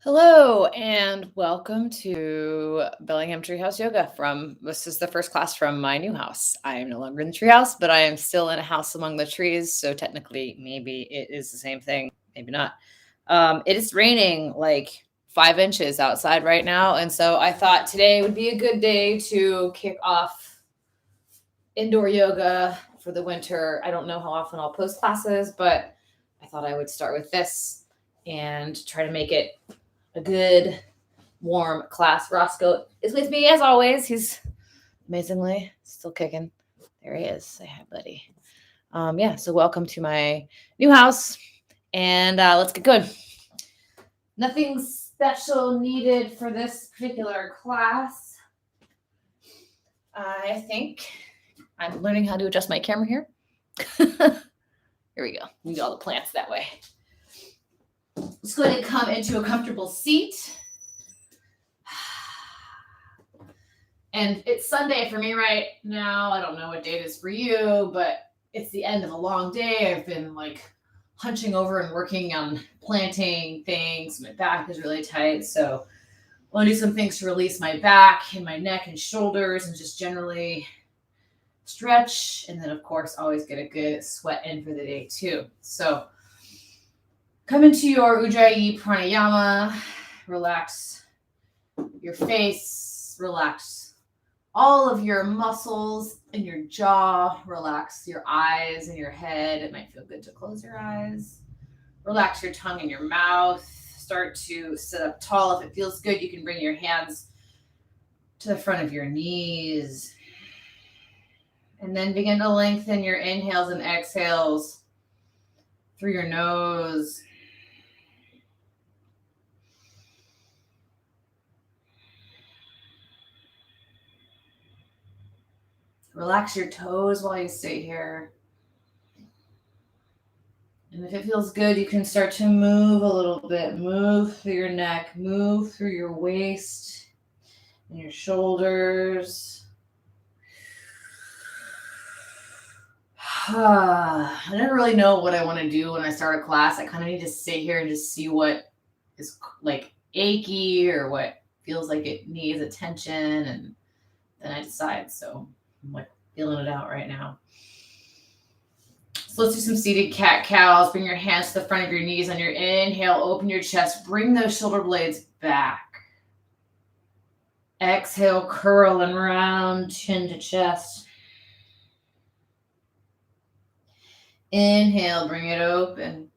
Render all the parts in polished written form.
Hello and welcome to Bellingham Treehouse Yoga this is the first class from my new house. I am no longer in the treehouse, but I am still in a house among the trees. So technically, maybe it is the same thing, maybe not. It is raining like 5 inches outside right now. And so I thought today would be a good day to kick off indoor yoga for the winter. I don't know how often I'll post classes, but I thought I would start with this and try to make it a good, warm class. Roscoe is with me as always. He's amazingly still kicking. There he is. Say hi, buddy. So welcome to my new house, and let's get good. Nothing special needed for this particular class. I think I'm learning how to adjust my camera here. Here we go. We got all the plants that way. Let's go ahead and come into a comfortable seat. And it's Sunday for me right now. I don't know what date it is for you, but it's the end of a long day. I've been hunching over and working on planting things. My back is really tight. So I want to do some things to release my back and my neck and shoulders and just generally stretch. And then, of course, always get a good sweat in for the day too. So come into your Ujjayi Pranayama, relax your face, relax all of your muscles in your jaw, relax your eyes and your head. It might feel good to close your eyes. Relax your tongue and your mouth. Start to sit up tall. If it feels good, you can bring your hands to the front of your knees. And then begin to lengthen your inhales and exhales through your nose. Relax your toes while you stay here. And if it feels good, you can start to move a little bit. Move through your neck, move through your waist and your shoulders. I never really know what I want to do when I start a class. I kind of need to sit here and just see what is achy or what feels like it needs attention, and then I decide. So I'm feeling it out right now. So let's do some seated cat-cows. Bring your hands to the front of your knees. On your inhale, open your chest. Bring those shoulder blades back. Exhale, curl and round, chin to chest. Inhale, bring it open.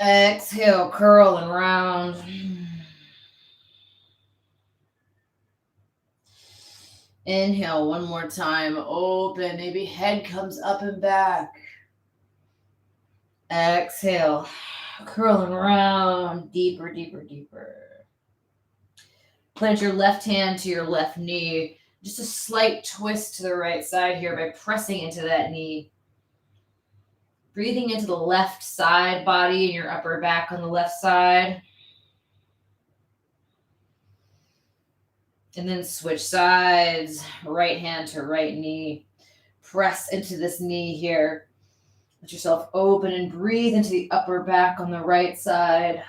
Exhale, curl and round. Inhale one more time, open, maybe head comes up and back. Exhale, curl and round, deeper, deeper, deeper. Plant your left hand to your left knee. Just a slight twist to the right side here by pressing into that knee. Breathing into the left side body and your upper back on the left side. And then switch sides, right hand to right knee. Press into this knee here. Let yourself open and breathe into the upper back on the right side.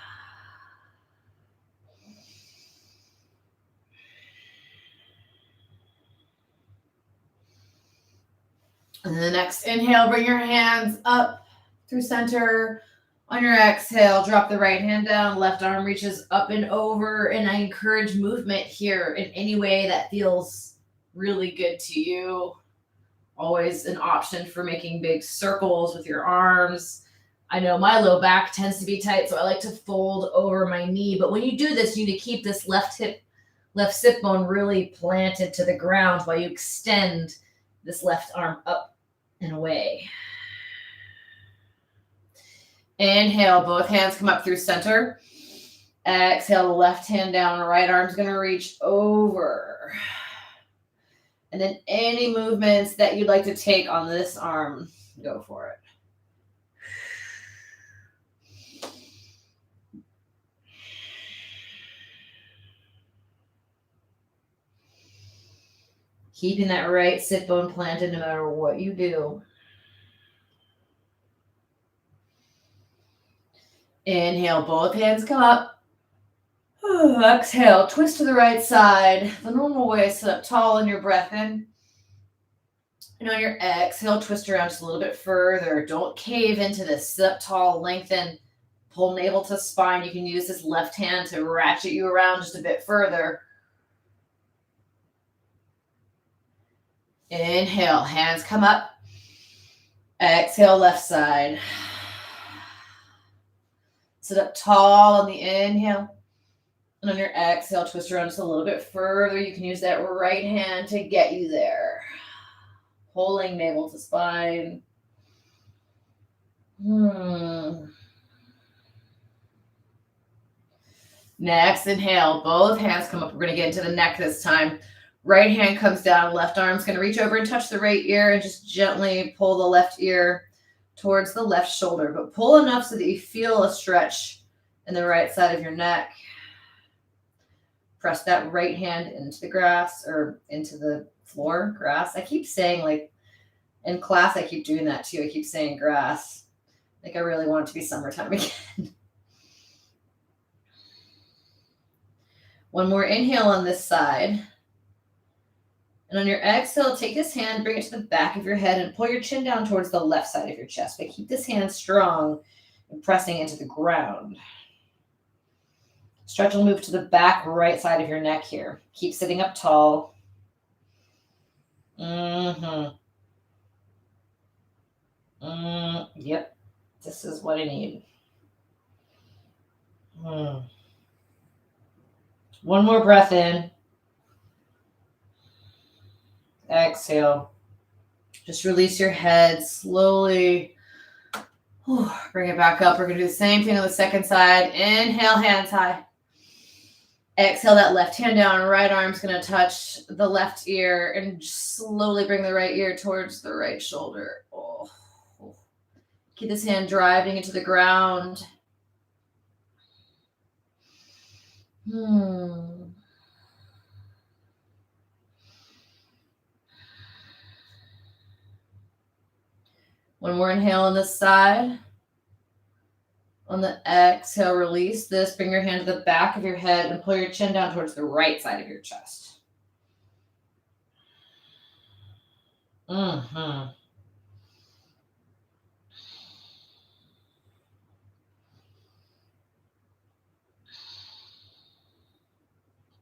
And then the next inhale, bring your hands up through center. On your exhale, drop the right hand down, left arm reaches up and over, and I encourage movement here in any way that feels really good to you. Always an option for making big circles with your arms. I know my low back tends to be tight, so I like to fold over my knee, but when you do this, you need to keep this left sit bone really planted to the ground while you extend this left arm up and away. Inhale, both hands come up through center. Exhale, the left hand down, right arm's going to reach over. And then any movements that you'd like to take on this arm, go for it. Keeping that right sit bone planted no matter what you do. Inhale, both hands come up. Exhale, twist to the right side. The normal way, sit up tall in your breath in. And on your exhale, twist around just a little bit further. Don't cave into this. Sit up tall, lengthen, pull navel to spine. You can use this left hand to ratchet you around just a bit further. Inhale, hands come up. Exhale, left side. Sit up tall on the inhale. And on your exhale, twist around just a little bit further. You can use that right hand to get you there. Pulling navel to spine. Next, inhale. Both hands come up. We're going to get into the neck this time. Right hand comes down. Left arm's going to reach over and touch the right ear and just gently pull the left ear towards the left shoulder. But pull enough so that you feel a stretch in the right side of your neck. Press that right hand into the grass or into the floor, grass. I keep saying, like, in class, I keep doing that too. I keep saying grass. Like, I really want it to be summertime again. One more inhale on this side. And on your exhale, take this hand, bring it to the back of your head, and pull your chin down towards the left side of your chest. But keep this hand strong and pressing into the ground. Stretch will move to the back right side of your neck here. Keep sitting up tall. Yep. This is what I need. One more breath in. Exhale. Just release your head slowly. Bring it back up. We're going to do the same thing on the second side. Inhale, hands high. Exhale, that left hand down. Right arm's going to touch the left ear and just slowly bring the right ear towards the right shoulder. Keep this hand driving into the ground. One more inhale on this side. On the exhale, release this. Bring your hand to the back of your head and pull your chin down towards the right side of your chest.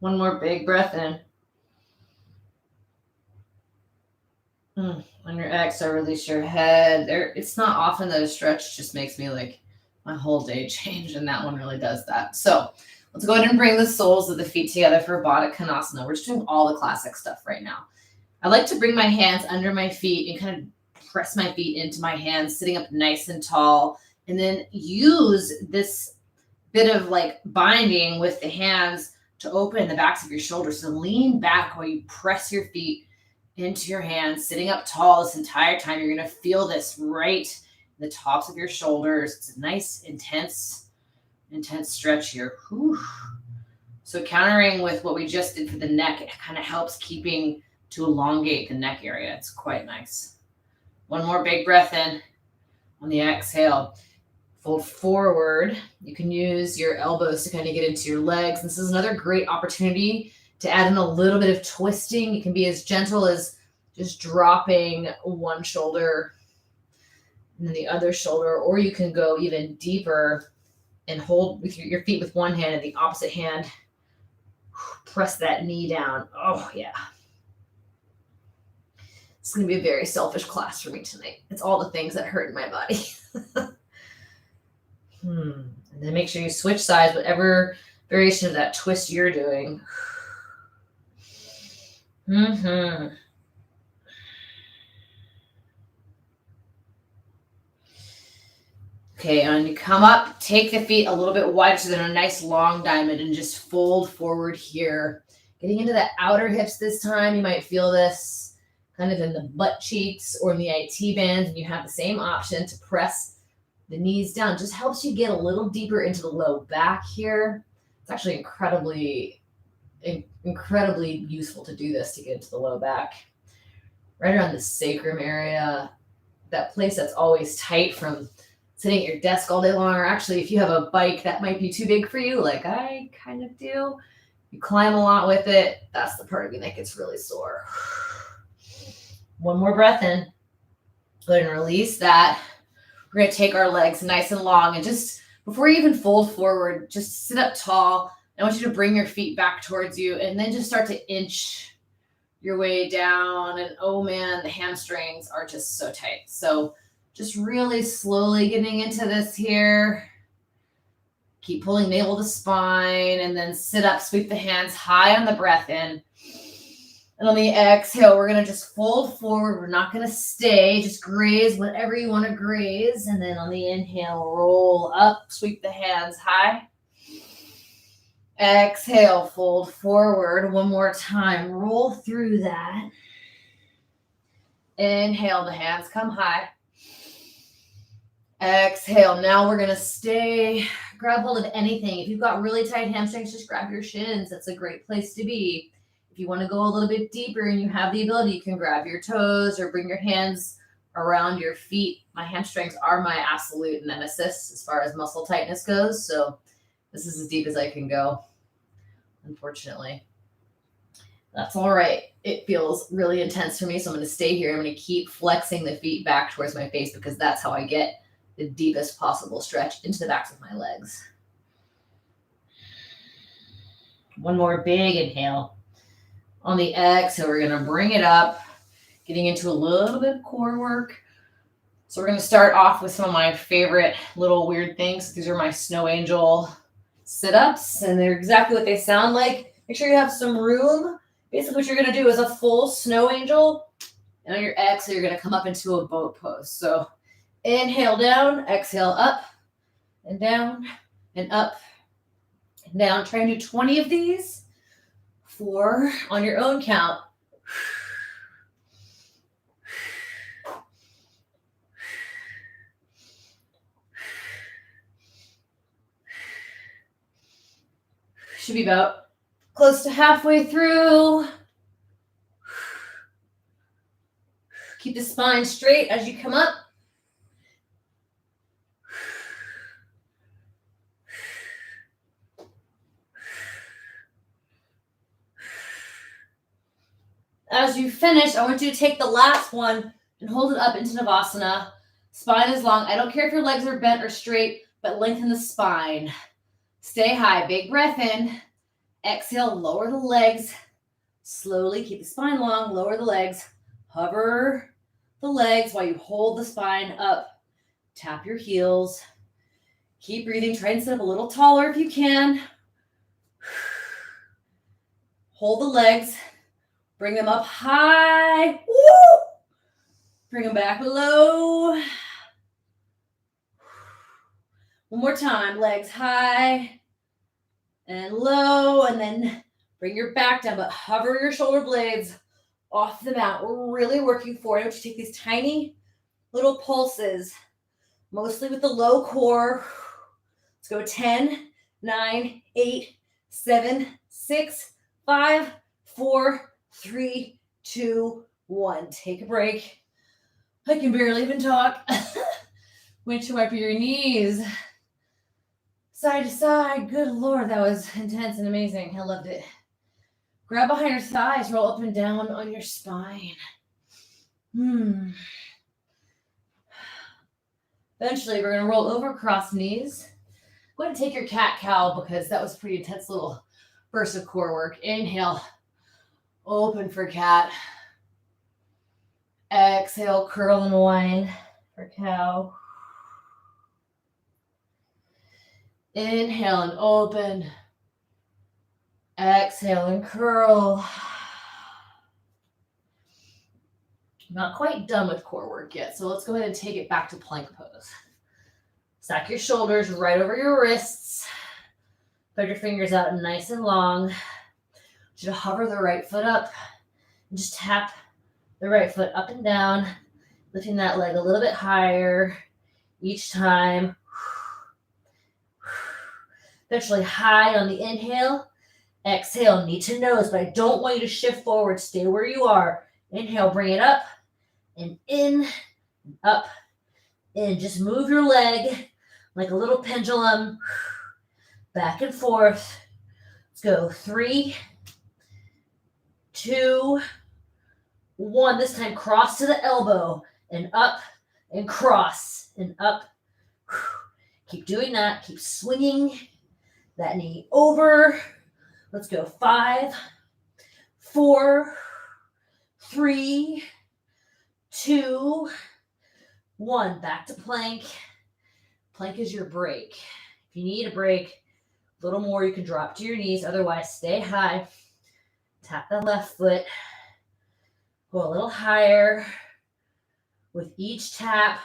One more big breath in. On your exhale, release your head. It's not often that a stretch just makes me like my whole day change, and that one really does that. So let's go ahead and bring the soles of the feet together for Baddha Konasana. We're just doing all the classic stuff right now. I like to bring my hands under my feet and kind of press my feet into my hands, sitting up nice and tall, and then use this bit of like binding with the hands to open the backs of your shoulders. So lean back while you press your feet into your hands, sitting up tall this entire time. You're going to feel this right in the tops of your shoulders. It's a nice, intense stretch here. Whew. So countering with what we just did for the neck, it kind of helps keeping to elongate the neck area. It's quite nice. One more big breath in. On the exhale, fold forward. You can use your elbows to kind of get into your legs. This is another great opportunity to add in a little bit of twisting. You can be as gentle as just dropping one shoulder and then the other shoulder, or you can go even deeper and hold with your feet with one hand and the opposite hand. Press that knee down. Oh, yeah. It's going to be a very selfish class for me tonight. It's all the things that hurt in my body. And then make sure you switch sides, whatever variation of that twist you're doing. Okay, and you come up, take the feet a little bit wider so they're in a nice long diamond and just fold forward here. Getting into the outer hips this time. You might feel this kind of in the butt cheeks or in the IT bands, and you have the same option to press the knees down. Just helps you get a little deeper into the low back here. It's actually incredibly useful to do this to get into the low back. Right around the sacrum area, that place that's always tight from sitting at your desk all day long, or actually if you have a bike that might be too big for you, like I kind of do, you climb a lot with it, that's the part of you that gets really sore. One more breath in. Go ahead and release that. We're going to take our legs nice and long, and just before you even fold forward, just sit up tall. I want you to bring your feet back towards you, and then just start to inch your way down. And oh man, the hamstrings are just so tight. So just really slowly getting into this here. Keep pulling navel to spine, and then sit up, sweep the hands high on the breath in. And on the exhale, we're going to just fold forward. We're not going to stay. Just graze whatever you want to graze. And then on the inhale, roll up, sweep the hands high. Exhale, fold forward. One more time. Roll through that. Inhale, the hands come high. Exhale. Now we're going to stay. Grab hold of anything. If you've got really tight hamstrings, just grab your shins. That's a great place to be. If you want to go a little bit deeper and you have the ability, you can grab your toes or bring your hands around your feet. My hamstrings are my absolute nemesis as far as muscle tightness goes. So this is as deep as I can go, unfortunately. That's all right. It feels really intense for me, so I'm going to stay here. I'm going to keep flexing the feet back towards my face because that's how I get the deepest possible stretch into the backs of my legs. One more big inhale. On the exhale, we're going to bring it up, getting into a little bit of core work. So we're going to start off with some of my favorite little weird things. These are my snow angel sit-ups, and they're exactly what they sound like. Make sure you have some room. Basically, what you're going to do is a full snow angel, and on your exhale, you're going to come up into a boat pose. So inhale down, exhale up, and down, and up, and down. Try and do 20 of these. 4 on your own count. Should be about close to halfway through. Keep the spine straight as you come up. As you finish, I want you to take the last one and hold it up into Navasana. Spine is long. I don't care if your legs are bent or straight, but lengthen the spine. Stay high. Big breath in. Exhale, lower the legs. Slowly keep the spine long. Lower the legs. Hover the legs while you hold the spine up. Tap your heels. Keep breathing. Try and sit up a little taller if you can. Hold the legs. Bring them up high. Woo! Bring them back low. One more time. Legs high and low. And then bring your back down, but hover your shoulder blades off the mat. We're really working for it. I want you to take these tiny little pulses, mostly with the low core. Let's go 10, 9, 8, 7, 6, 5, 4, 3, 2, 1. Take a break. I can barely even talk. Windshield wiper your knees. Side to side. Good Lord, that was intense and amazing. I loved it. Grab behind your thighs. Roll up and down on your spine. Eventually, we're going to roll over cross knees. Go ahead and take your cat-cow because that was a pretty intense little burst of core work. Inhale. Open for cat. Exhale, curl and wind for cow. Inhale and open. Exhale and curl. Not quite done with core work yet, so let's go ahead and take it back to plank pose. Stack your shoulders right over your wrists. Put your fingers out nice and long. You to hover the right foot up and just tap the right foot up and down, lifting that leg a little bit higher each time. Eventually high on the inhale. Exhale, knee to nose, but I don't want you to shift forward. Stay where you are. Inhale, bring it up and in, and up, And just move your leg like a little pendulum, back and forth. Let's go. 3, 2, 1. This time, cross to the elbow and up and cross and up. Keep doing that. Keep swinging that knee over. Let's go. 5, 4, 3, 2, 1. Back to plank. Plank is your break. If you need a break, a little more, you can drop to your knees. Otherwise, stay high. Tap the left foot. Go a little higher with each tap.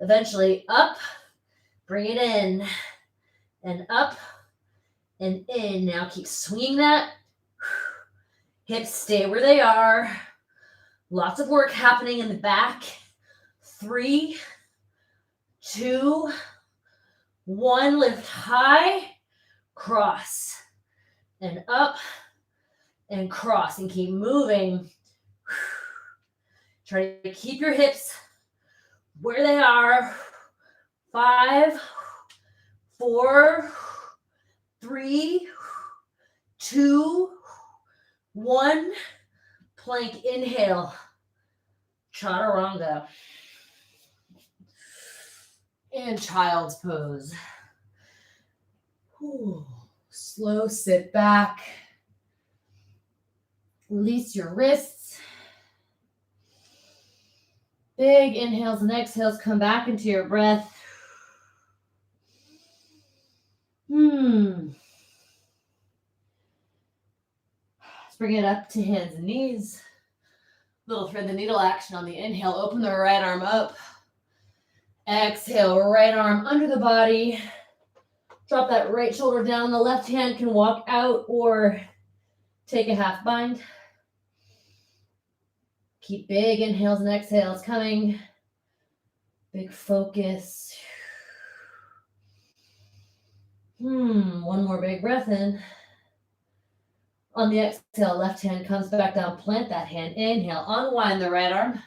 Eventually up, bring it in, and up and in. Now keep swinging that. Hips stay where they are. Lots of work happening in the back. 3, 2, 1. Lift high, cross, and up, and cross, and keep moving. Try to keep your hips where they are. 5, 4, 3, 2, 1. Plank, inhale. Chaturanga. And child's pose. Ooh. Slow sit back. Release your wrists. Big inhales and exhales. Come back into your breath. Let's bring it up to hands and knees. Little thread the needle action on the inhale. Open the right arm up. Exhale, right arm under the body. Drop that right shoulder down. The left hand can walk out or take a half bind. Keep big inhales and exhales coming. Big focus. One more big breath in. On the exhale, left hand comes back down. Plant that hand. Inhale, unwind the right arm.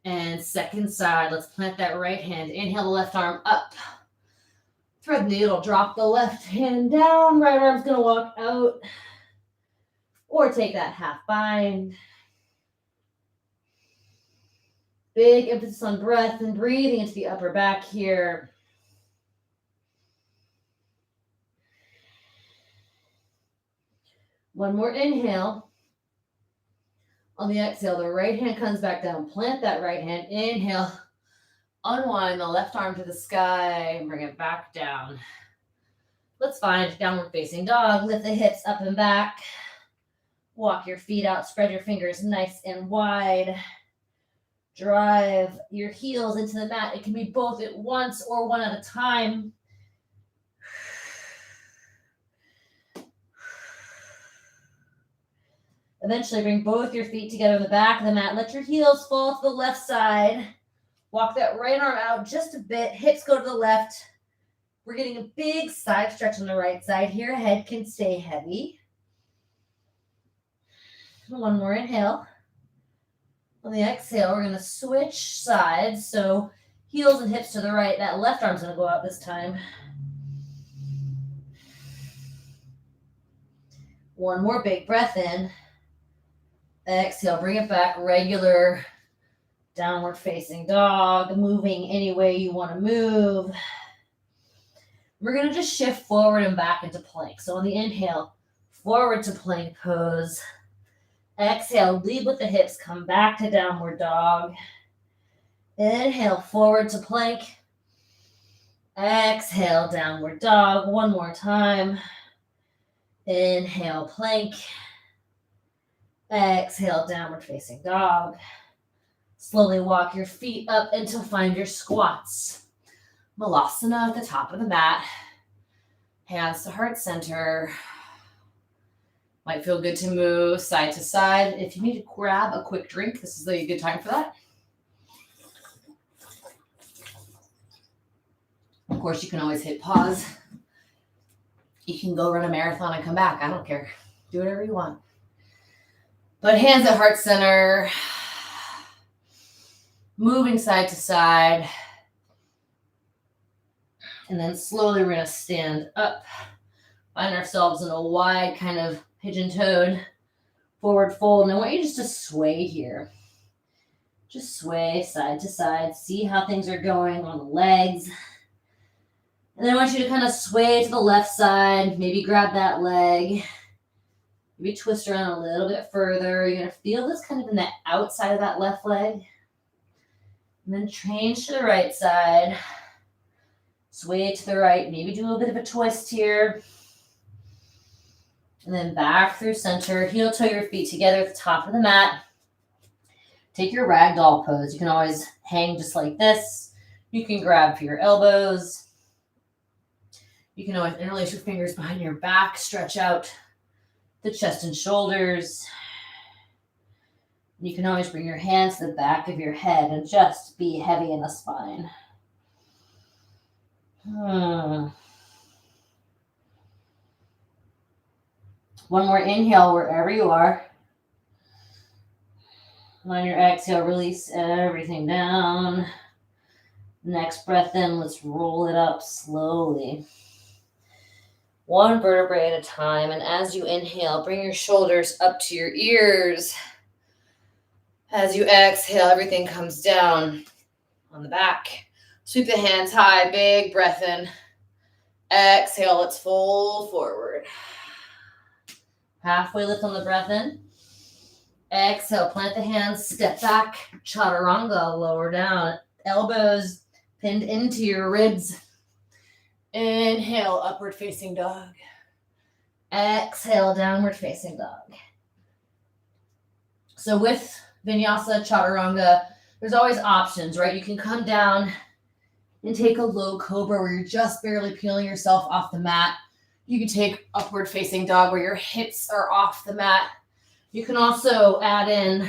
And second side, let's plant that right hand. Inhale the left arm up. Thread the needle, drop the left hand down. Right arm's gonna walk out. Or take that half bind. Big emphasis on breath and breathing into the upper back here. One more inhale. On the exhale, the right hand comes back down. Plant that right hand. Inhale. Unwind the left arm to the sky and bring it back down. Let's find downward facing dog. Lift the hips up and back. Walk your feet out. Spread your fingers nice and wide. Drive your heels into the mat. It can be both at once or one at a time. Eventually bring both your feet together on the back of the mat. Let your heels fall to the left side. Walk that right arm out just a bit. Hips go to the left. We're getting a big side stretch on the right side here. Head can stay heavy. One more inhale. On the exhale, we're going to switch sides. So heels and hips to the right. That left arm's going to go out this time. One more big breath in. Exhale, bring it back. Regular downward facing dog. Moving any way you want to move. We're going to just shift forward and back into plank. So on the inhale, forward to plank pose. Exhale, lead with the hips. Come back to downward dog. Inhale, forward to plank. Exhale, downward dog. One more time. Inhale, plank. Exhale, downward facing dog. Slowly walk your feet up until find your squats. Navasana at the top of the mat. Hands to heart center. Might feel good to move side to side. If you need to grab a quick drink, this is a good time for that. Of course, you can always hit pause. You can go run a marathon and come back. I don't care. Do whatever you want. But hands at heart center. moving side to side. And then slowly we're going to stand up, find ourselves in a wide kind of pigeon-toed forward fold. And I want you just to sway here. Just sway side to side. See how things are going on the legs. And then I want you to kind of sway to the left side. Maybe grab that leg. Maybe twist around a little bit further. You're going to feel this kind of in the outside of that left leg. And then change to the right side. Sway to the right. Maybe do a little bit of a twist here. And then back through center. Heel toe your feet together at the top of the mat. Take your ragdoll pose. You can always hang just like this. You can grab for your elbows. You can always interlace your fingers behind your back. Stretch out the chest and shoulders. You can always bring your hands to the back of your head and just be heavy in the spine. One more inhale wherever you are. On your exhale, release everything down. Next breath in, let's roll it up slowly. One vertebrae at a time. And as you inhale, bring your shoulders up to your ears. As you exhale, everything comes down on the back. Sweep the hands high, big breath in. Exhale, let's fold forward. Halfway lift on the breath in. Exhale, plant the hands, step back, Chaturanga, lower down. Elbows pinned into your ribs. Inhale, upward facing dog. Exhale, downward facing dog. So with Vinyasa, Chaturanga, there's always options, right? You can come down and take a low cobra where you're just barely peeling yourself off the mat. You can take upward facing dog where your hips are off the mat. You can also add in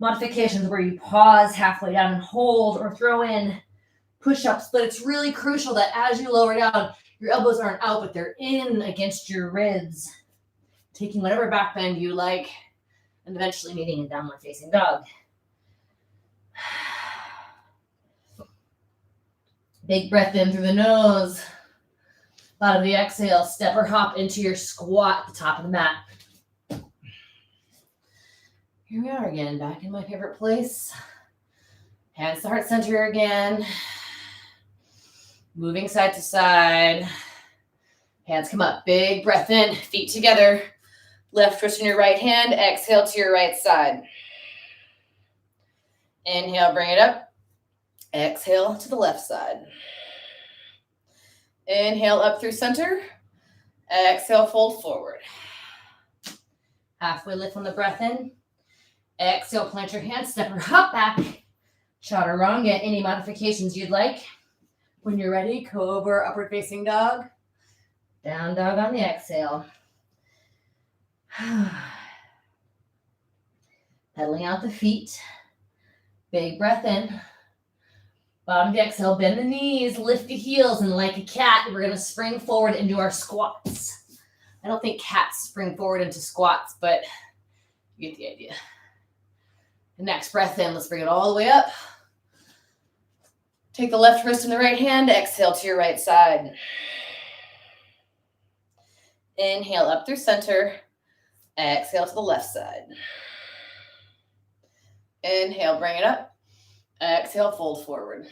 modifications where you pause halfway down and hold, or throw in push-ups. But it's really crucial that as you lower down, your elbows aren't out, but they're in against your ribs, taking whatever back bend you like, and eventually meeting in downward facing dog. Big breath in through the nose. Bottom of the exhale, step or hop into your squat at the top of the mat. Here we are again, back in my favorite place. Hands to heart center again. Moving side to side. Hands come up, big breath in, feet together. Left wrist in your right hand, exhale to your right side. Inhale, bring it up. Exhale to the left side. Inhale up through center. Exhale, fold forward. Halfway lift on the breath in. Exhale, plant your hands, step or hop back. Chaturanga, any modifications you'd like. When you're ready, cobra, upward facing dog. Down dog on the exhale. Pedaling out the feet. Big breath in. Bottom of the exhale, bend the knees, lift the heels, and like a cat, we're going to spring forward into our squats. I don't think cats spring forward into squats, but you get the idea. The next breath in, let's bring it all the way up. Take the left wrist in the right hand, exhale to your right side. Inhale up through center, exhale to the left side. Inhale, bring it up. Exhale, fold forward.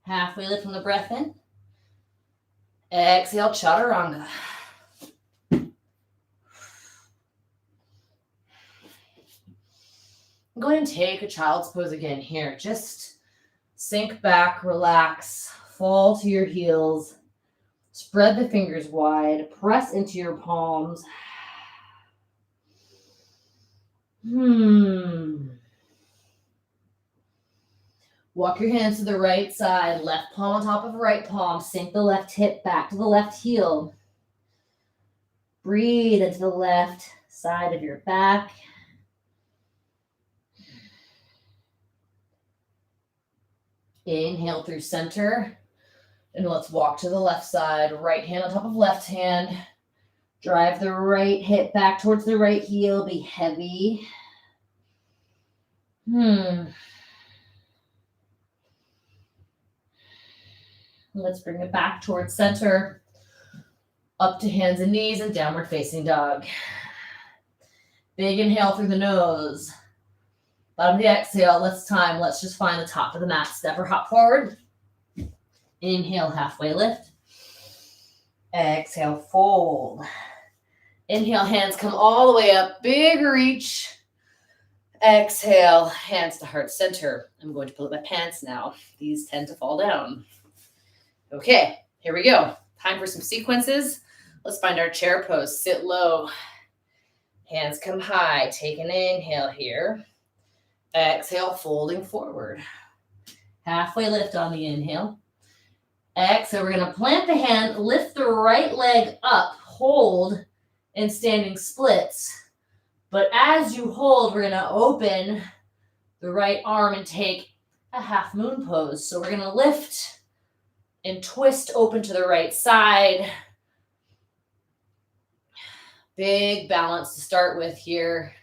Halfway lift from the breath in. Exhale, Chaturanga. Go ahead and take a child's pose again here. Just sink back, relax, fall to your heels. Spread the fingers wide. Press into your palms. Walk your hands to the right side. Left palm on top of right palm. Sink the left hip back to the left heel. Breathe into the left side of your back. Inhale through center. And let's walk to the left side. Right hand on top of left hand. Drive the right hip back towards the right heel. Be heavy. Let's bring it back towards center. Up to hands and knees and downward facing dog. Big inhale through the nose. Bottom of the exhale, let's just find the top of the mat. Step or hop forward. Inhale, halfway lift. Exhale, fold. Inhale, hands come all the way up. Big reach. Exhale, hands to heart center. I'm going to pull up my pants now. These tend to fall down. Okay, here we go. Time for some sequences. Let's find our chair pose. Sit low. Hands come high. Take an inhale here. Exhale, folding forward. Halfway lift on the inhale. Exhale, we're going to plant the hand, lift the right leg up, hold in standing splits. But as you hold, we're going to open the right arm and take a half moon pose. So we're going to lift and twist open to the right side. Big balance to start with here.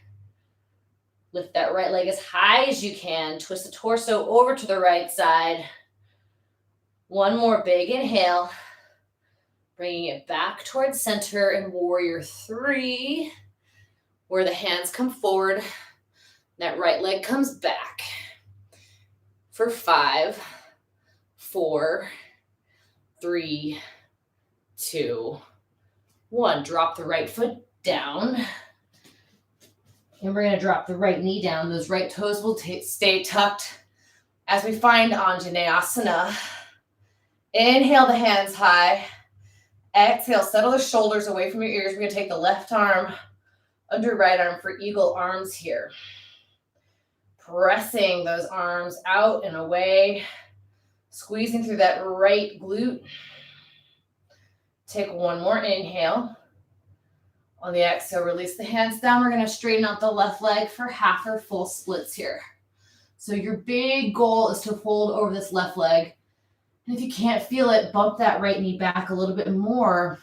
Lift that right leg as high as you can. Twist the torso over to the right side. One more big inhale. Bringing it back towards center in warrior 3, where the hands come forward. That right leg comes back. For 5, 4, 3, 2, 1. Drop the right foot down. And we're going to drop the right knee down. Those right toes will stay tucked as we find Anjaneyasana. Inhale the hands high. Exhale, settle the shoulders away from your ears. We're going to take the left arm under right arm for eagle arms here. Pressing those arms out and away. Squeezing through that right glute. Take one more inhale. On the exhale, release the hands down. We're going to straighten out the left leg for half or full splits here. So your big goal is to fold over this left leg. And if you can't feel it, bump that right knee back a little bit more.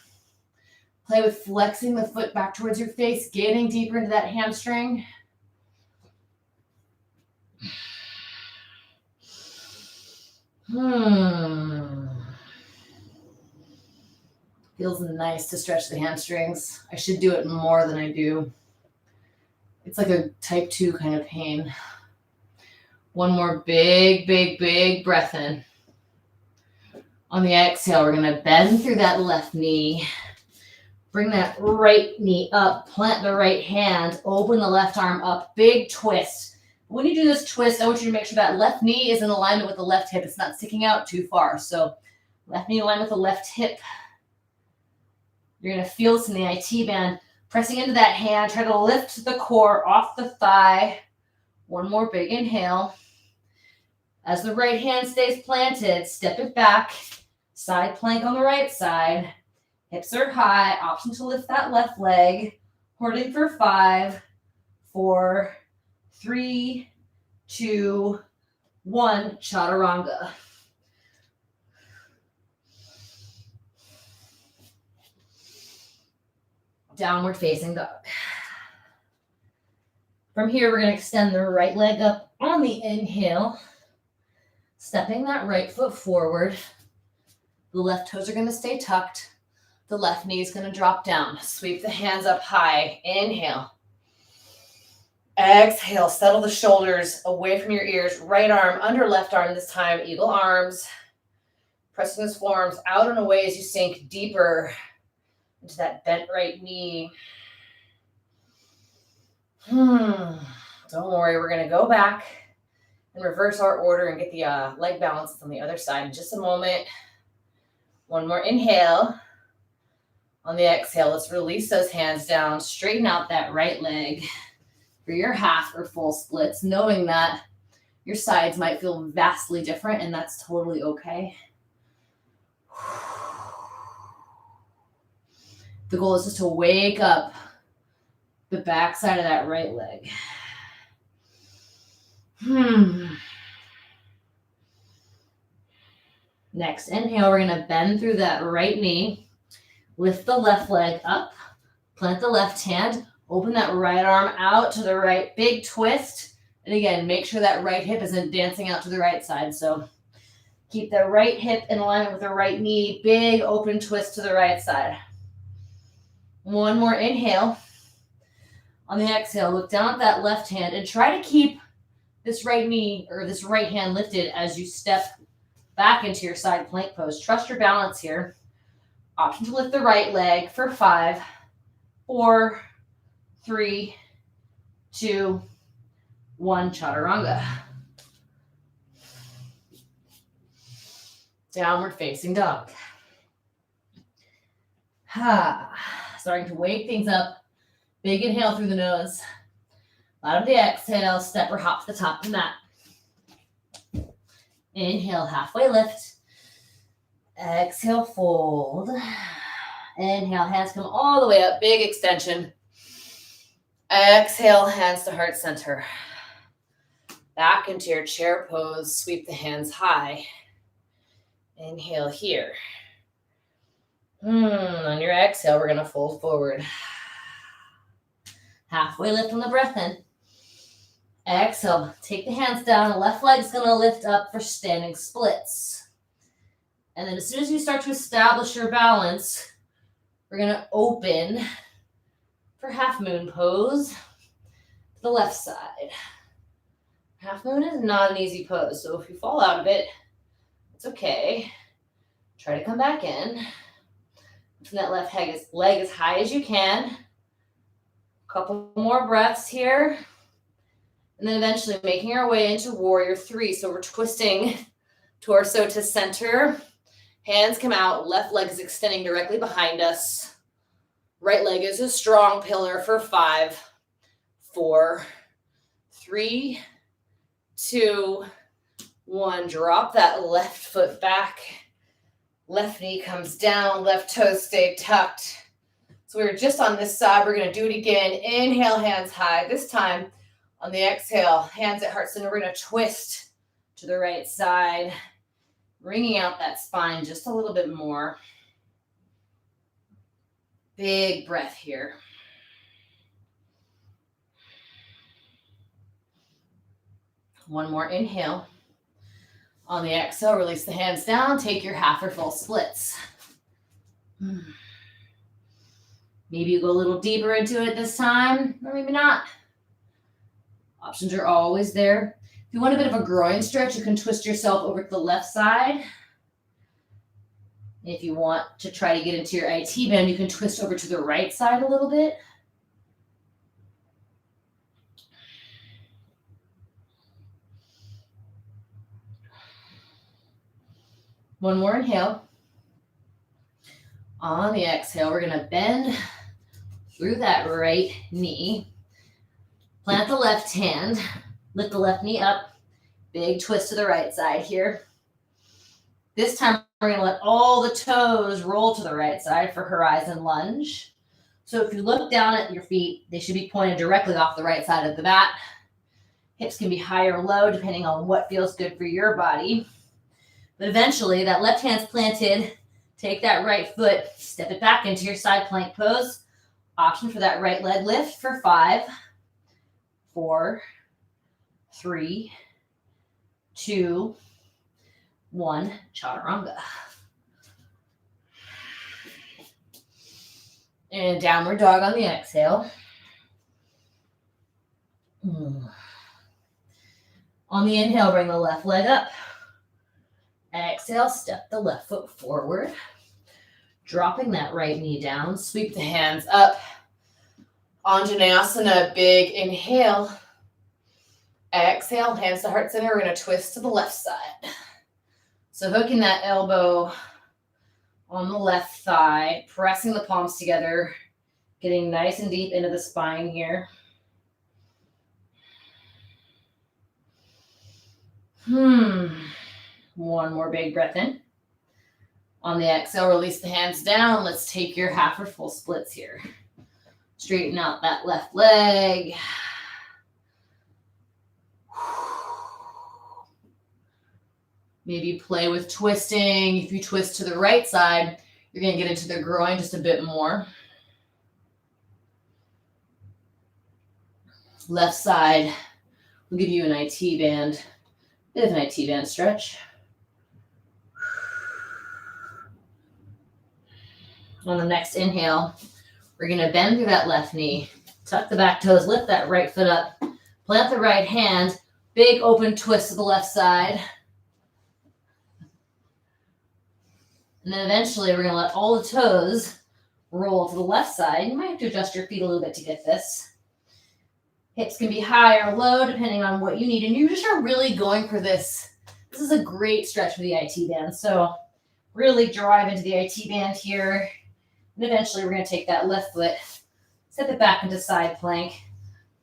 Play with flexing the foot back towards your face, getting deeper into that hamstring. Feels nice to stretch the hamstrings. I should do it more than I do. It's like a type 2 kind of pain. One more big, big, big breath in. On the exhale, we're going to bend through that left knee. Bring that right knee up. Plant the right hand. Open the left arm up. Big twist. When you do this twist, I want you to make sure that left knee is in alignment with the left hip. It's not sticking out too far. So left knee in line with the left hip. You're going to feel this in the IT band. Pressing into that hand. Try to lift the core off the thigh. One more big inhale. As the right hand stays planted, step it back. Side plank on the right side. Hips are high. Option to lift that left leg. Holding for 5, 4, 3, 2, 1. Chaturanga. Downward facing dog. From here, we're going to extend the right leg up on the inhale. Stepping that right foot forward. The left toes are going to stay tucked. The left knee is going to drop down. Sweep the hands up high. Inhale. Exhale. Settle the shoulders away from your ears. Right arm under left arm this time. Eagle arms. Pressing those forearms out and away as you sink deeper into that bent right knee. Don't worry. We're going to go back and reverse our order and get the leg balance on the other side in just a moment. One more inhale. On the exhale, let's release those hands down. Straighten out that right leg for your half or full splits, knowing that your sides might feel vastly different, and that's totally okay. The goal is just to wake up the back side of that right leg. Next inhale, we're going to bend through that right knee. Lift the left leg up. Plant the left hand. Open that right arm out to the right. Big twist And again, make sure that right hip isn't dancing out to the right side. So keep the right hip in alignment with the right knee. Big open twist to the right side. One more inhale. On the exhale, look down at that left hand and try to keep this right knee or this right hand lifted as you step back into your side plank pose. Trust your balance here. Option to lift the right leg for 5, 4, 3, 2, 1, Chaturanga. Downward facing dog. Starting to wake things up. Big inhale through the nose. Out of the exhale, step or hop to the top of the mat. Inhale, halfway lift. Exhale, fold. Inhale, hands come all the way up, big extension. Exhale, hands to heart center. Back into your chair pose, sweep the hands high. Inhale here. On your exhale, we're going to fold forward. Halfway lift on the breath in. Exhale, take the hands down. The left leg's going to lift up for standing splits. And then as soon as you start to establish your balance, we're going to open for half moon pose to the left side. Half moon is not an easy pose, so if you fall out of it, it's okay. Try to come back in. From that left leg as high as you can. Couple more breaths here. And then eventually making our way into warrior 3. So we're twisting torso to center. Hands come out. Left leg is extending directly behind us. Right leg is a strong pillar for 5, 4, 3, 2, 1. Drop that left foot back. Left knee comes down. Left toes stay tucked. So we were just on this side. We're going to do it again. Inhale, hands high. This time on the exhale, hands at heart center. We're going to twist to the right side, wringing out that spine just a little bit more. Big breath here. One more inhale. On the exhale, release the hands down. Take your half or full splits. Maybe you go a little deeper into it this time, or maybe not. Options are always there. If you want a bit of a groin stretch, you can twist yourself over to the left side. If you want to try to get into your IT band, you can twist over to the right side a little bit. One more inhale. On the exhale, we're going to bend through that right knee. Plant the left hand. Lift the left knee up. Big twist to the right side here. This time, we're going to let all the toes roll to the right side for horizon lunge. So if you look down at your feet, they should be pointed directly off the right side of the mat. Hips can be high or low, depending on what feels good for your body. But eventually, that left hand's planted. Take that right foot, step it back into your side plank pose. Option for that right leg lift for 5, 4, 3, 2, 1, Chaturanga. And downward dog on the exhale. On the inhale, bring the left leg up. Exhale, step the left foot forward. Dropping that right knee down. Sweep the hands up. Navasana, big inhale. Exhale, hands to heart center. We're going to twist to the left side. So hooking that elbow on the left thigh, pressing the palms together, getting nice and deep into the spine here. One more big breath in. On the exhale, release the hands down. Let's take your half or full splits here. Straighten out that left leg. Maybe play with twisting. If you twist to the right side, you're going to get into the groin just a bit more. Left side, We'll give you an IT band, bit of an IT band stretch. On the next inhale, we're going to bend through that left knee, tuck the back toes, lift that right foot up, plant the right hand, big open twist to the left side. And then eventually we're going to let all the toes roll to the left side. You might have to adjust your feet a little bit to get this. Hips can be high or low depending on what you need. And you just are really going for this. This is a great stretch for the IT band. So really drive into the IT band here. And eventually we're going to take that left foot, step it back into side plank.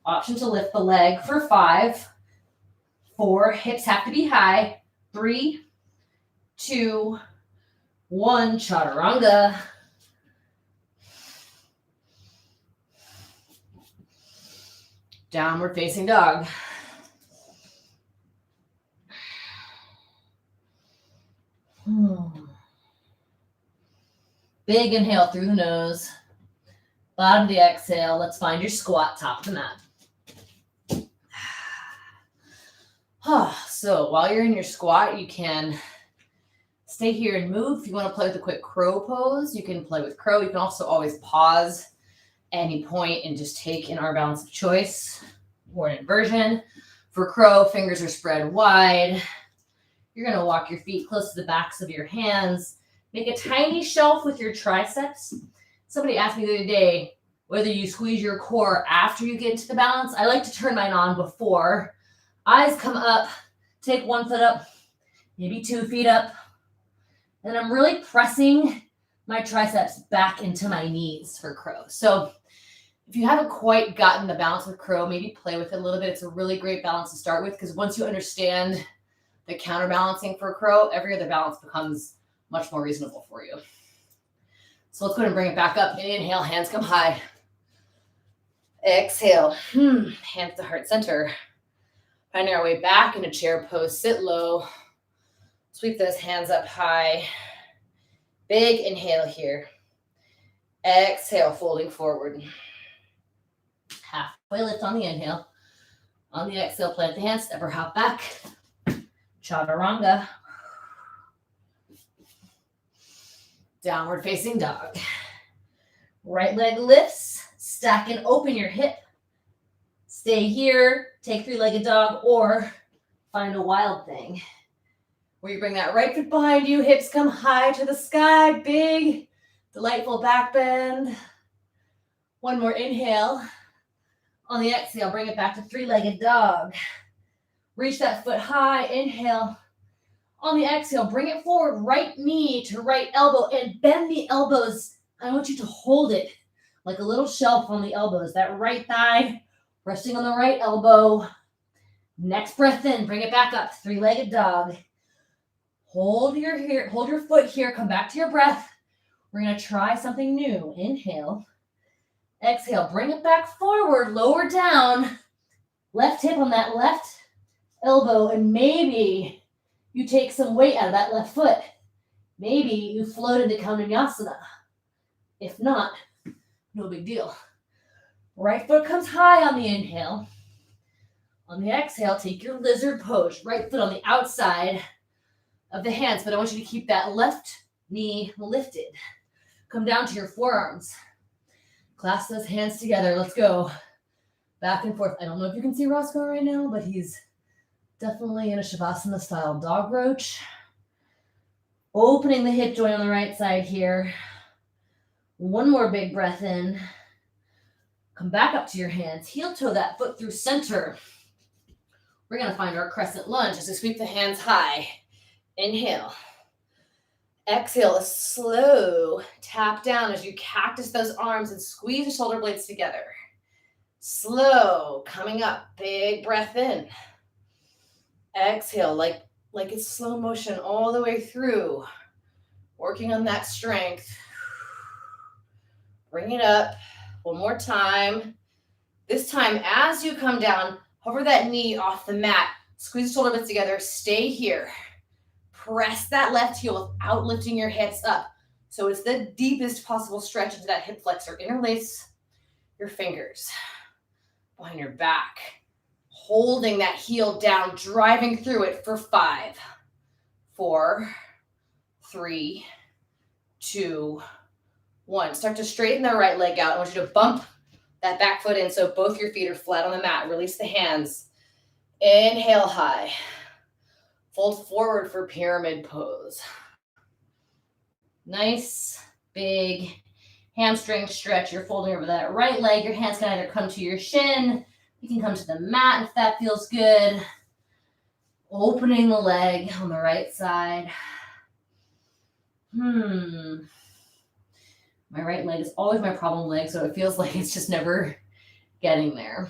Option to lift the leg for 5, 4. Hips have to be high. 3, 2, 1. Chaturanga. Downward facing dog. Big inhale through the nose. Bottom of the exhale. Let's find your squat, top of the mat. So while you're in your squat, you can stay here and move. If you want to play with a quick crow pose, you can play with crow. You can also always pause any point and just take an arm balance of choice or an inversion. For crow, fingers are spread wide. You're going to walk your feet close to the backs of your hands. Make a tiny shelf with your triceps. Somebody asked me the other day whether you squeeze your core after you get into the balance. I like to turn mine on before. Eyes come up, take 1 foot up, maybe 2 feet up. And I'm really pressing my triceps back into my knees for crow. So if you haven't quite gotten the balance with crow, maybe play with it a little bit. It's a really great balance to start with because once you understand the counterbalancing for crow, every other balance becomes much more reasonable for you. So let's go ahead and bring it back up. Inhale, hands come high. Exhale, hands to heart center. Finding our way back into chair pose, sit low. Sweep those hands up high. Big inhale here. Exhale, folding forward. Halfway lift on the inhale. On the exhale, plant the hands, step or hop back. Chaturanga. Downward facing dog. Right leg lifts, stack and open your hip. Stay here, take 3-legged dog, or find a wild thing. Where you bring that right foot behind you, hips come high to the sky, big, delightful back bend. One more inhale. On the exhale, bring it back to 3-legged dog. Reach that foot high, inhale. On the exhale, bring it forward, right knee to right elbow, and bend the elbows. I want you to hold it like a little shelf on the elbows. That right thigh resting on the right elbow. Next breath in, bring it back up, 3-legged dog. Hold your foot here, come back to your breath. We're going to try something new. Inhale. Exhale, bring it back forward, lower down. Left hip on that left elbow, and maybe you take some weight out of that left foot. Maybe you float into Pranayama. If not, no big deal. Right foot comes high on the inhale. On the exhale, take your lizard pose. Right foot on the outside of the hands, but I want you to keep that left knee lifted. Come down to your forearms. Clasp those hands together. Let's go. Back and forth. I don't know if you can see Roscoe right now, but he's definitely in a Shavasana style dog roach. Opening the hip joint on the right side here. One more big breath in. Come back up to your hands. Heel toe that foot through center. We're going to find our crescent lunge as we sweep the hands high. Inhale. Exhale, a slow tap down as you cactus those arms and squeeze the shoulder blades together. Slow, coming up, big breath in. Exhale, like it's slow motion all the way through. Working on that strength. Bring it up. One more time. This time, as you come down, hover that knee off the mat. Squeeze the shoulder blades together. Stay here. Press that left heel without lifting your hips up. So it's the deepest possible stretch into that hip flexor. Interlace your fingers behind your back. Holding that heel down, driving through it for 5, 4, 3, 2, 1. Start to straighten the right leg out. I want you to bump that back foot in so both your feet are flat on the mat. Release the hands. Inhale high. Fold forward for pyramid pose. Nice, big hamstring stretch. You're folding over that right leg. Your hands can either come to your shin. You can come to the mat if that feels good. Opening the leg on the right side. My right leg is always my problem leg, so it feels like it's just never getting there.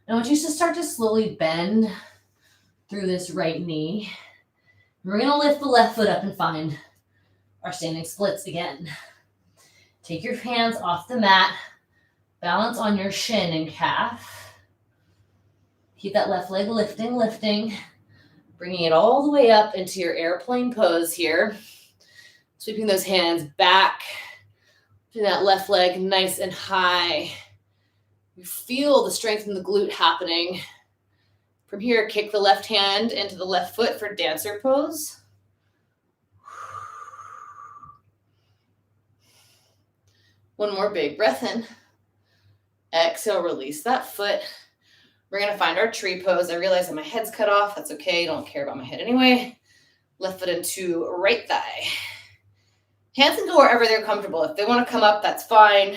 I want you to start to slowly bend through this right knee. We're going to lift the left foot up and find our standing splits again. Take your hands off the mat. Balance on your shin and calf. Keep that left leg lifting. Bringing it all the way up into your airplane pose here. Sweeping those hands back. Keeping that left leg nice and high. You feel the strength in the glute happening. From here, kick the left hand into the left foot for dancer pose. One more big breath in. Exhale, release that foot. We're going to find our tree pose. I realize that my head's cut off. That's okay. I don't care about my head anyway. Left foot into right thigh. Hands can go wherever they're comfortable. If they want to come up, that's fine.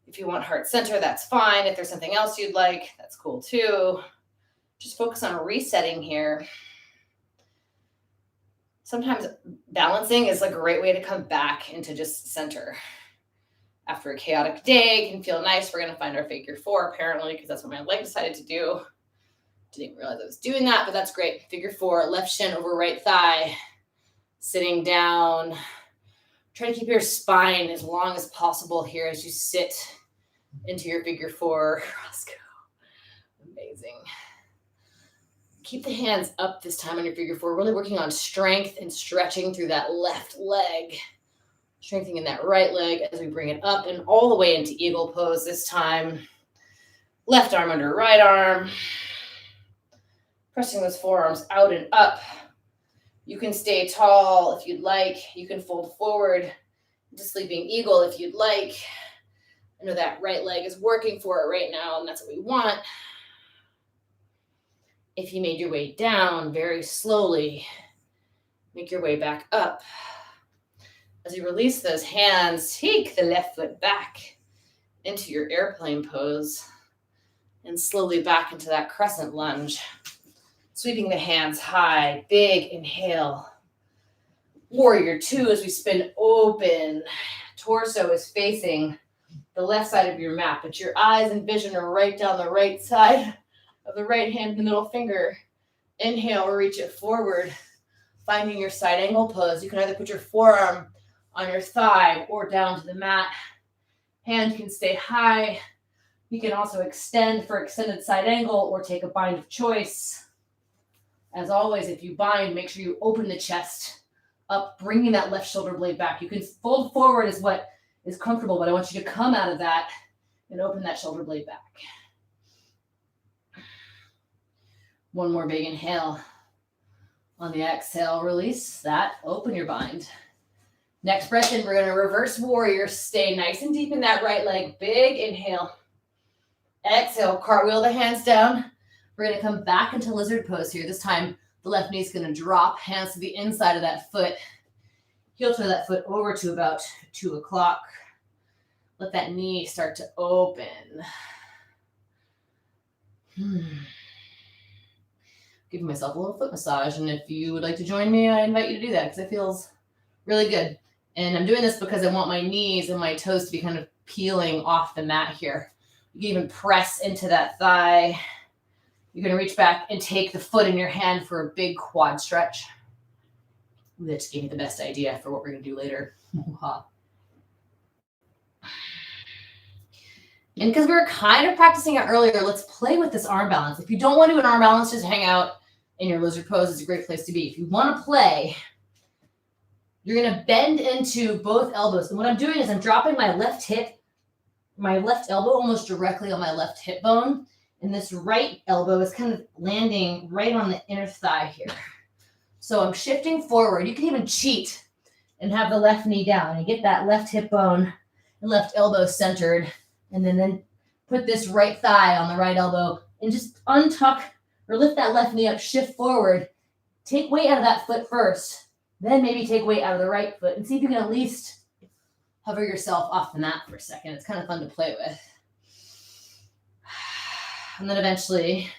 If you want heart center, that's fine. If there's something else you'd like, that's cool too. Just focus on resetting here. Sometimes balancing is a great way to come back into just center. After a chaotic day, it can feel nice. We're going to find our figure 4 apparently because that's what my leg decided to do. Didn't realize I was doing that, but that's great. Figure 4, left shin over right thigh. Sitting down. Try to keep your spine as long as possible here as you sit into your figure 4. Roscoe. Amazing. Keep the hands up this time on your figure 4, really working on strength and stretching through that left leg. Strengthening that right leg as we bring it up and all the way into eagle pose this time. Left arm under right arm. Pressing those forearms out and up. You can stay tall if you'd like. You can fold forward into sleeping eagle if you'd like. I know that right leg is working for it right now, and that's what we want. If you made your way down very slowly, make your way back up. As you release those hands, take the left foot back into your airplane pose and slowly back into that crescent lunge. Sweeping the hands high, big inhale. Warrior 2 as we spin open. Torso is facing the left side of your mat, but your eyes and vision are right down the right side of the right hand, the middle finger. Inhale, reach it forward, finding your side angle pose. You can either put your forearm on your thigh or down to the mat. Hand can stay high. You can also extend for extended side angle or take a bind of choice. As always, if you bind, make sure you open the chest up, bringing that left shoulder blade back. You can fold forward is what is comfortable, but I want you to come out of that and open that shoulder blade back. One more big inhale. On the exhale, release that. Open your bind. Next breath in, we're going to reverse warrior. Stay nice and deep in that right leg. Big inhale. Exhale, cartwheel the hands down. We're going to come back into lizard pose here. This time, the left knee is going to drop, hands to the inside of that foot. Heel toe that foot over to about 2 o'clock. Let that knee start to open. Giving myself a little foot massage. And if you would like to join me, I invite you to do that because it feels really good. And I'm doing this because I want my knees and my toes to be kind of peeling off the mat here. You can even press into that thigh. You're going to reach back and take the foot in your hand for a big quad stretch. That just gave me the best idea for what we're going to do later. And because we were kind of practicing it earlier, let's play with this arm balance. If you don't want to do an arm balance, just hang out in your lizard pose. It's a great place to be. If you want to play, you're going to bend into both elbows. And what I'm doing is I'm dropping my left elbow almost directly on my left hip bone. And this right elbow is kind of landing right on the inner thigh here. So I'm shifting forward. You can even cheat and have the left knee down and get that left hip bone and left elbow centered. And then put this right thigh on the right elbow and just untuck or lift that left knee up, shift forward. Take weight out of that foot first. Then maybe take weight out of the right foot and see if you can at least hover yourself off the mat for a second. It's kind of fun to play with. And then eventually,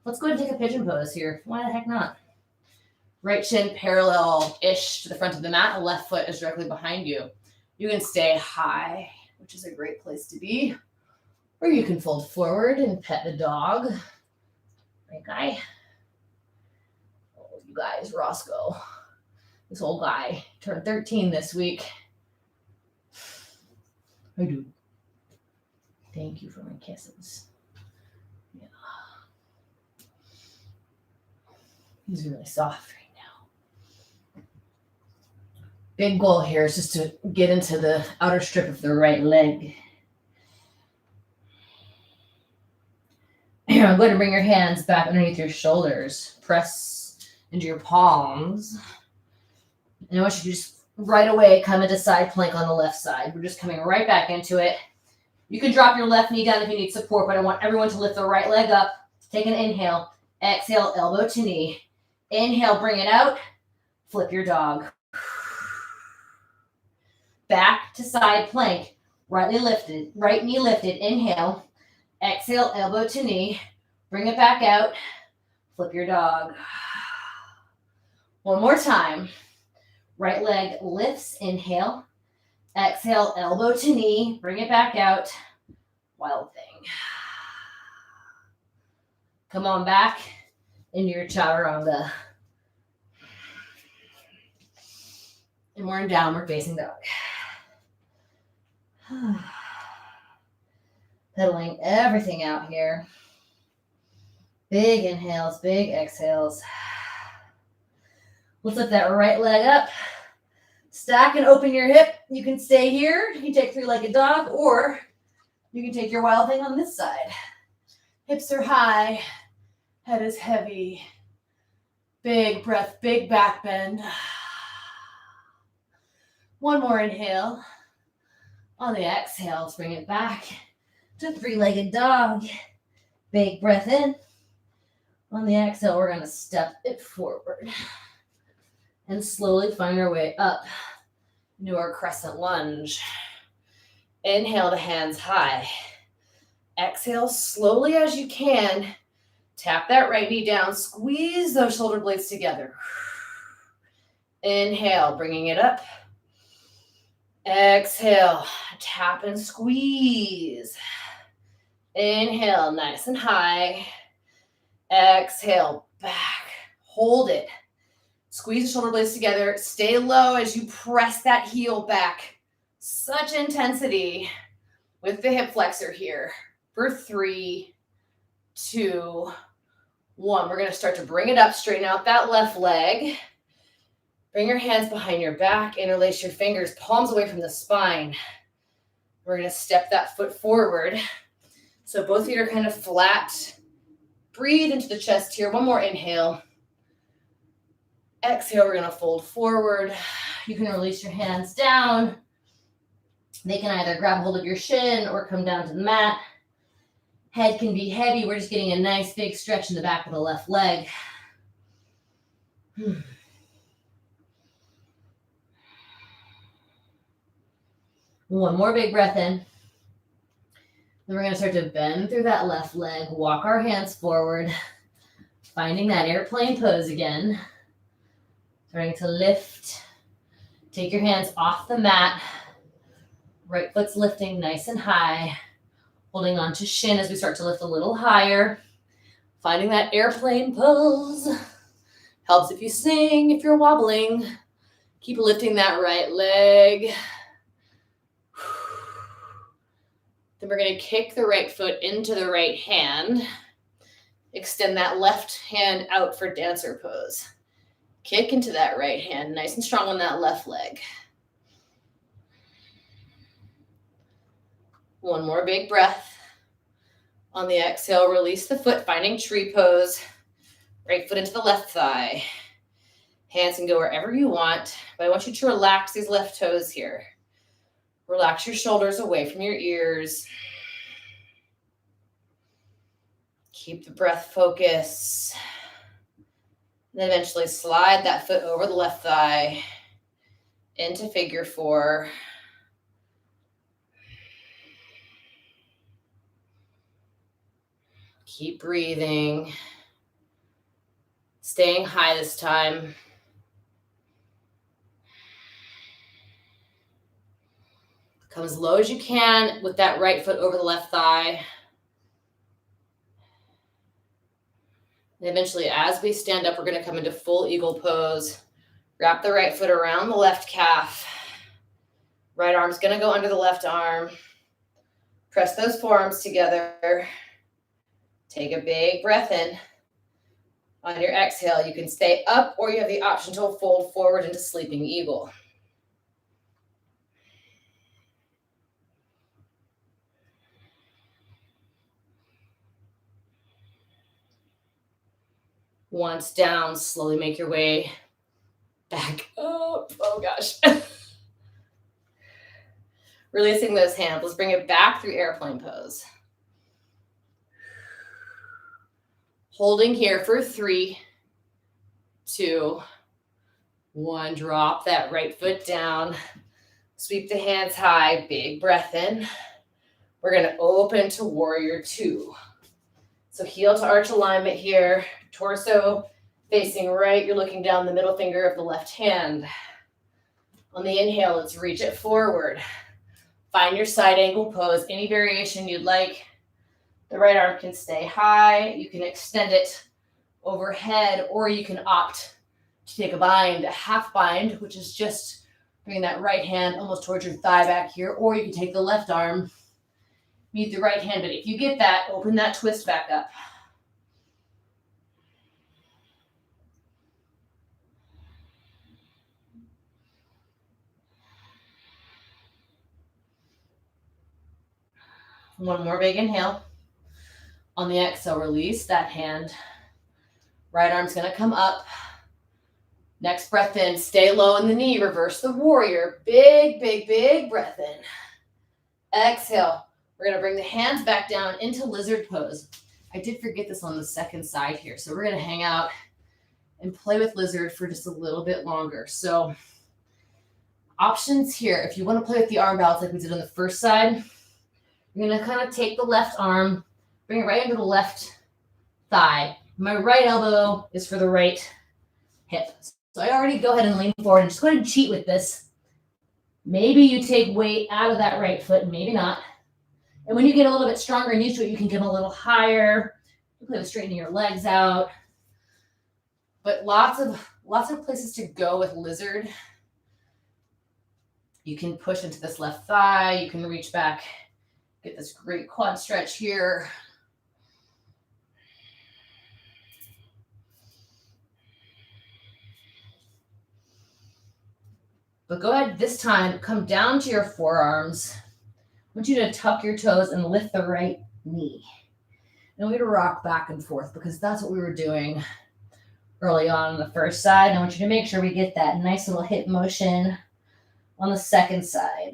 let's go ahead and take a pigeon pose here. Why the heck not? Right shin parallel-ish to the front of the mat. The left foot is directly behind you. You can stay high, which is a great place to be. Or you can fold forward and pet the dog. Right, guy? Oh, you guys, Roscoe. This old guy turned 13 this week. I do. Thank you for my kisses. Yeah. He's really soft right now. Big goal here is just to get into the outer strip of the right leg. Here, I'm going to bring your hands back underneath your shoulders. Press into your palms. And I want you to just right away come into side plank on the left side. We're just coming right back into it. You can drop your left knee down if you need support, but I want everyone to lift the right leg up. Take an inhale. Exhale, elbow to knee. Inhale, bring it out. Flip your dog. Back to side plank. Right knee lifted. Inhale. Exhale, elbow to knee. Bring it back out. Flip your dog. One more time. Right leg lifts. Inhale. Exhale, elbow to knee. Bring it back out. Wild thing. Come on back into your Chaturanga. And we're in downward facing dog. Pedaling everything out here. Big inhales, big exhales. Let's lift that right leg up. Stack and open your hip. You can stay here. You can take three-legged dog, or you can take your wild thing on this side. Hips are high. Head is heavy. Big breath, big back bend. One more inhale. On the exhale, let's bring it back to three-legged dog. Big breath in. On the exhale, we're going to step it forward and slowly find our way up into our Crescent Lunge. Inhale to hands high. Exhale slowly as you can. Tap that right knee down. Squeeze those shoulder blades together. Inhale, bringing it up. Exhale, tap and squeeze. Inhale, nice and high. Exhale, back. Hold it. Squeeze the shoulder blades together. Stay low as you press that heel back. Such intensity with the hip flexor here. For 3, 2, 1. We're going to start to bring it up. Straighten out that left leg. Bring your hands behind your back. Interlace your fingers. Palms away from the spine. We're going to step that foot forward. So both feet are kind of flat. Breathe into the chest here. One more inhale. Exhale, we're going to fold forward. You can release your hands down. They can either grab hold of your shin or come down to the mat. Head can be heavy. We're just getting a nice big stretch in the back of the left leg. One more big breath in. Then we're going to start to bend through that left leg. Walk our hands forward. Finding that airplane pose again. Starting to lift. Take your hands off the mat. Right foot's lifting nice and high. Holding on to shin as we start to lift a little higher. Finding that airplane pose. Helps if you sing, if you're wobbling. Keep lifting that right leg. Then we're going to kick the right foot into the right hand. Extend that left hand out for dancer pose. Kick into that right hand, nice and strong on that left leg. One more big breath. On the exhale, release the foot, finding tree pose. Right foot into the left thigh. Hands can go wherever you want, but I want you to relax these left toes here. Relax your shoulders away from your ears. Keep the breath focus. Then eventually slide that foot over the left thigh into figure 4. Keep breathing. Staying high this time. Come as low as you can with that right foot over the left thigh. And eventually, as we stand up, we're going to come into full eagle pose. Wrap the right foot around the left calf. Right arm's going to go under the left arm. Press those forearms together. Take a big breath in. On your exhale, you can stay up or you have the option to fold forward into sleeping eagle. Once down, slowly make your way back up. Oh gosh. Releasing those hands. Let's bring it back through airplane pose. Holding here for 3, 2, 1. Drop that right foot down. Sweep the hands high. Big breath in. We're going to open to warrior 2. So heel to arch alignment here. Torso facing right. You're looking down the middle finger of the left hand. On the inhale, let's reach it forward. Find your side angle pose. Any variation you'd like. The right arm can stay high. You can extend it overhead, or you can opt to take a bind, a half bind, which is just bringing that right hand almost towards your thigh back here, or you can take the left arm, meet the right hand. But if you get that, open that twist back up. One more big inhale. On the exhale, release that hand. Right arm's going to come up. Next breath in, stay low in the knee, reverse the warrior. Big, big, big breath in. Exhale. We're going to bring the hands back down into lizard pose. I did forget this on the second side here. So we're going to hang out and play with lizard for just a little bit longer. So options here. If you want to play with the arm balance like we did on the first side, you're going to kind of take the left arm, bring it right into the left thigh. My right elbow is for the right hip. So I already go ahead and lean forward and just go ahead and cheat with this. Maybe you take weight out of that right foot, maybe not. And when you get a little bit stronger and used to it, you can get a little higher. You play with straightening your legs out. But lots of places to go with lizard. You can push into this left thigh. You can reach back, get this great quad stretch here. But go ahead this time, come down to your forearms. I want you to tuck your toes and lift the right knee. And we're going to rock back and forth because that's what we were doing early on the first side. And I want you to make sure we get that nice little hip motion on the second side.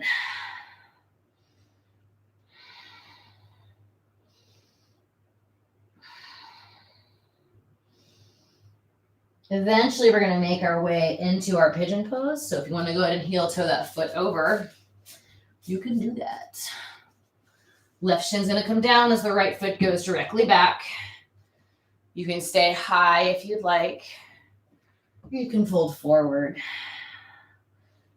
Eventually, we're going to make our way into our pigeon pose. So if you want to go ahead and heel toe that foot over, you can do that. Left shin's going to come down as the right foot goes directly back. You can stay high if you'd like. You can fold forward.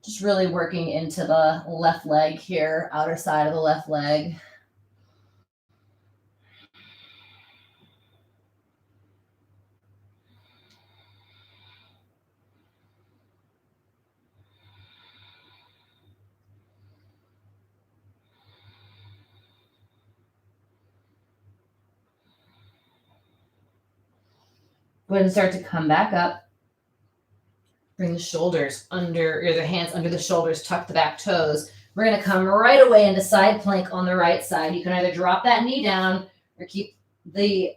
Just really working into the left leg here, outer side of the left leg. Go ahead and start to come back up. Bring the shoulders under, or the hands under the shoulders, tuck the back toes. We're going to come right away into side plank on the right side. You can either drop that knee down or keep the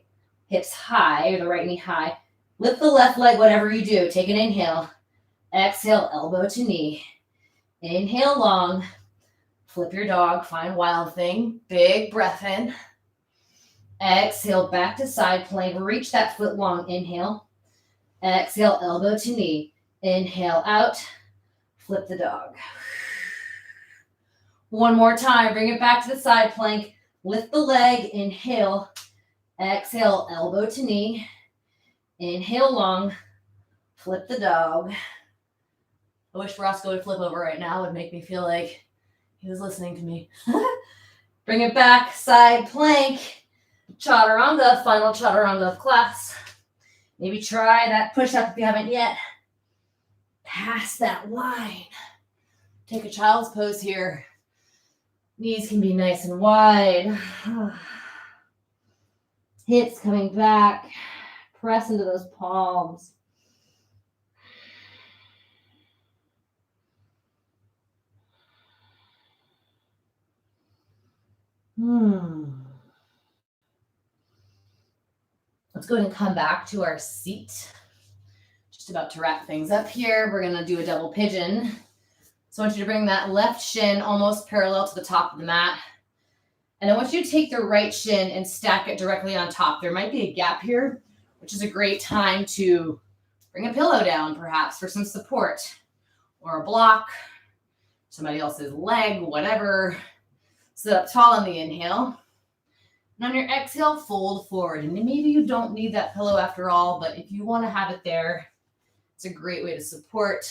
hips high, or the right knee high. Lift the left leg, whatever you do. Take an inhale. Exhale, elbow to knee. Inhale long. Flip your dog. Find wild thing. Big breath in. Exhale, back to side plank. Reach that foot long. Inhale. Exhale, elbow to knee. Inhale out. Flip the dog. One more time. Bring it back to the side plank. Lift the leg. Inhale. Exhale, elbow to knee. Inhale long. Flip the dog. I wish Roscoe would flip over right now. It would make me feel like he was listening to me. Bring it back. Side plank. Chaturanga. Final chaturanga of class. Maybe try that push-up if you haven't yet. Pass that line. Take a child's pose here. Knees can be nice and wide. Hips coming back. Press into those palms. Let's go ahead and come back to our seat. Just about to wrap things up here. We're going to do a double pigeon. So I want you to bring that left shin almost parallel to the top of the mat. And I want you to take the right shin and stack it directly on top. There might be a gap here, which is a great time to bring a pillow down, perhaps, for some support, or a block, somebody else's leg, whatever. Sit up tall on the inhale. And on your exhale, fold forward. And maybe you don't need that pillow after all, but if you want to have it there, it's a great way to support.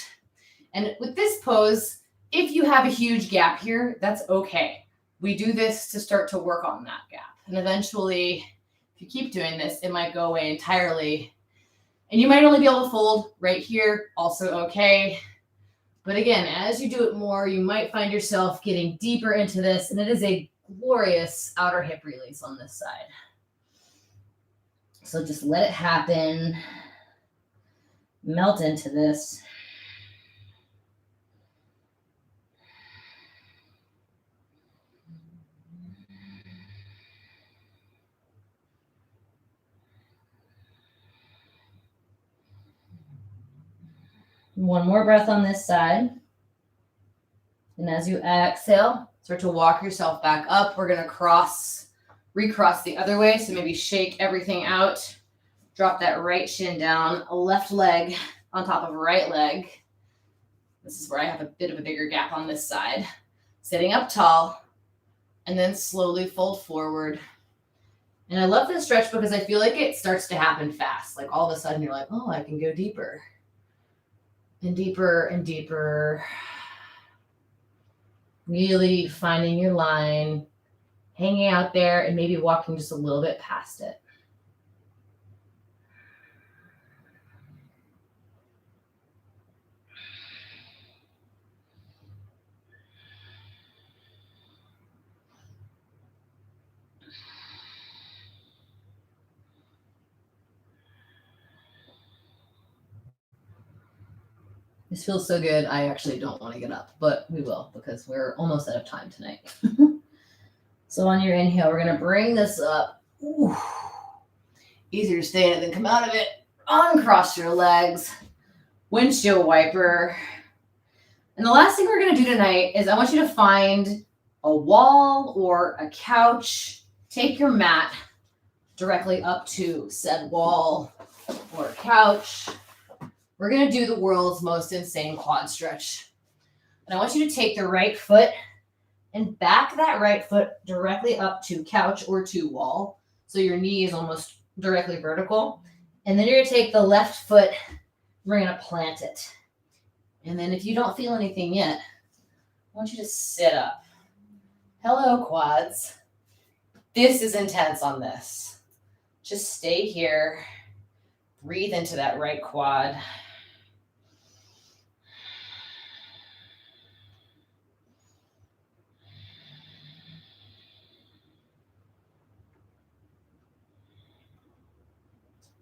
And with this pose, if you have a huge gap here, that's okay. We do this to start to work on that gap. And eventually, if you keep doing this, it might go away entirely. And you might only be able to fold right here, also okay. But again, as you do it more, you might find yourself getting deeper into this, and it is a glorious outer hip release on this side. So just let it happen. Melt into this. One more breath on this side. And as you exhale, start to walk yourself back up. We're going to recross the other way. So maybe shake everything out. Drop that right shin down, left leg on top of right leg. This is where I have a bit of a bigger gap on this side. Sitting up tall, and then slowly fold forward. And I love this stretch because I feel like it starts to happen fast. Like all of a sudden you're like, oh, I can go deeper. And deeper and deeper. Really finding your line, hanging out there, and maybe walking just a little bit past it. This feels so good. I actually don't want to get up, but we will because we're almost out of time tonight. So on your inhale, we're going to bring this up. Ooh. Easier to stay in it than come out of it. Uncross your legs. Windshield wiper. And the last thing we're going to do tonight is I want you to find a wall or a couch. Take your mat directly up to said wall or couch. We're going to do the world's most insane quad stretch. And I want you to take the right foot and back that right foot directly up to couch or to wall. So your knee is almost directly vertical. And then you're going to take the left foot, we're going to plant it. And then if you don't feel anything yet, I want you to sit up. Hello, quads. This is intense on this. Just stay here. Breathe into that right quad.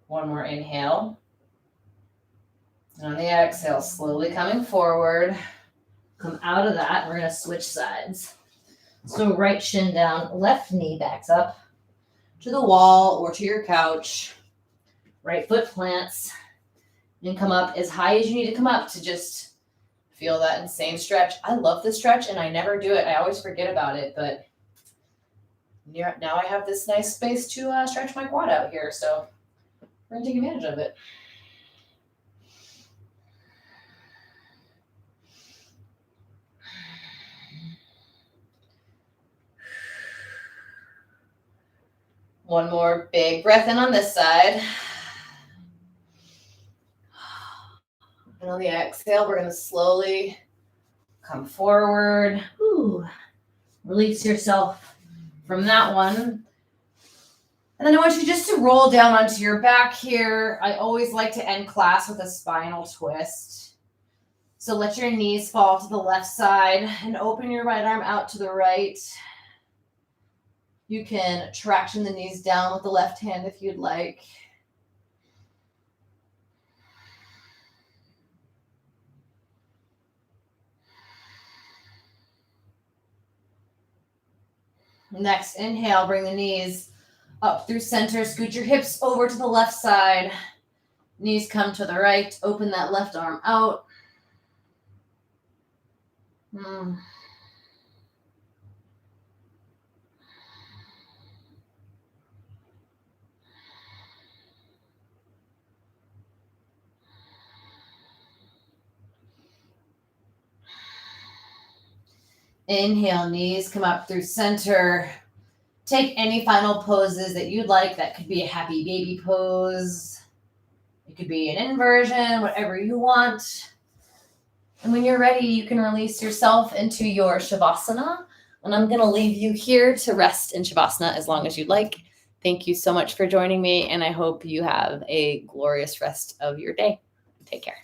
One more inhale. And on the exhale, slowly coming forward. Come out of that. We're going to switch sides. So right shin down, left knee backs up. to the wall or to your couch. Right foot plants. And come up as high as you need to come up to just feel that insane stretch. I love this stretch and I never do it. I always forget about it, but now I have this nice space to stretch my quad out here. So we're going to take advantage of it. One more big breath in on this side. And on the exhale, we're going to slowly come forward. Ooh. Release yourself from that one. And then I want you just to roll down onto your back here. I always like to end class with a spinal twist. So let your knees fall to the left side and open your right arm out to the right. You can traction the knees down with the left hand if you'd like. Next, inhale, bring the knees up through center. Scoot your hips over to the left side. Knees come to the right. Open that left arm out. Inhale, knees come up through center. Take any final poses that you'd like. That could be a happy baby pose. It could be an inversion, whatever you want. And when you're ready, you can release yourself into your Shavasana. And I'm going to leave you here to rest in Shavasana as long as you'd like. Thank you so much for joining me, and I hope you have a glorious rest of your day. Take care.